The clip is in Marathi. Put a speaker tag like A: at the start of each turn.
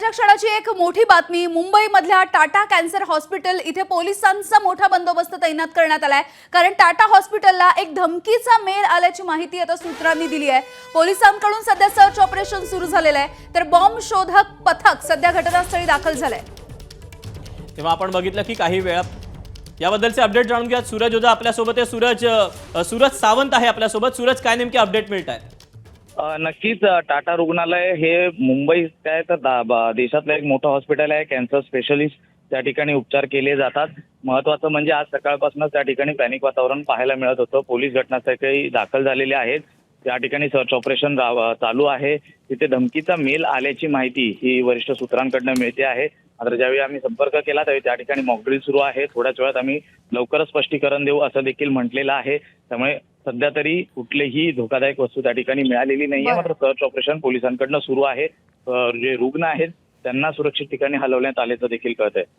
A: या क्षणाची एक मोठी बातमी मुंबईमधल्या टाटा कॅन्सर हॉस्पिटल इथे पोलिसांचा मोठा बंदोबस्त तैनात करण्यात आलाय। कारण टाटा हॉस्पिटलला एक धमकीचा मेल आल्याची माहिती आता सूत्रांनी दिली आहे। पोलिसांकडून सध्या सर्च ऑपरेशन सुरू झालेलं आहे, तर बॉम्ब शोधक पथक सध्या घटनास्थळी दाखल झालंय।
B: तेव्हा आपण बघितलं की काही वेळा याबद्दलचे अपडेट जाणून घ्या। सूरज ओझा आपल्यासोबत आहे। सूरज सावंत आहे आपल्यासोबत। सूरज, काय नेमके अपडेट मिळत आहेत?
C: नक्कीच टाटा रुग्णालय हे मुंबईत काय तर देशातलं एक मोठं हॉस्पिटल आहे। कॅन्सर स्पेशलिस्ट त्या ठिकाणी उपचार केले जातात। महत्त्वाचं म्हणजे आज सकाळपासूनच त्या ठिकाणी पॅनिक वातावरण पाहायला मिळत होतं। पोलीस घटनास्थळी दाखल झालेले आहेत। त्या ठिकाणी सर्च ऑपरेशन चालू आहे। तिथे धमकीचा मेल आल्याची माहिती ही वरिष्ठ सूत्रांकडून मिळते आहे। मात्र ज्यावेळी आम्ही संपर्क केला त्यावेळी त्या ठिकाणी मॉकड्रिल सुरू आहे। थोड्याच वेळात आम्ही लवकरच स्पष्टीकरण देऊ असं देखील म्हटलेलं आहे। त्यामुळे सध्या तरी कुठलीही धोकादायक वस्तू त्या ठिकाणी मिळालेली नाहीये। मात्र सर्च ऑपरेशन पोलिसांकडून सुरू आहे। जे रुग्ण आहेत त्यांना सुरक्षित ठिकाणी हलवण्यात आल्याचं देखील कळतंय।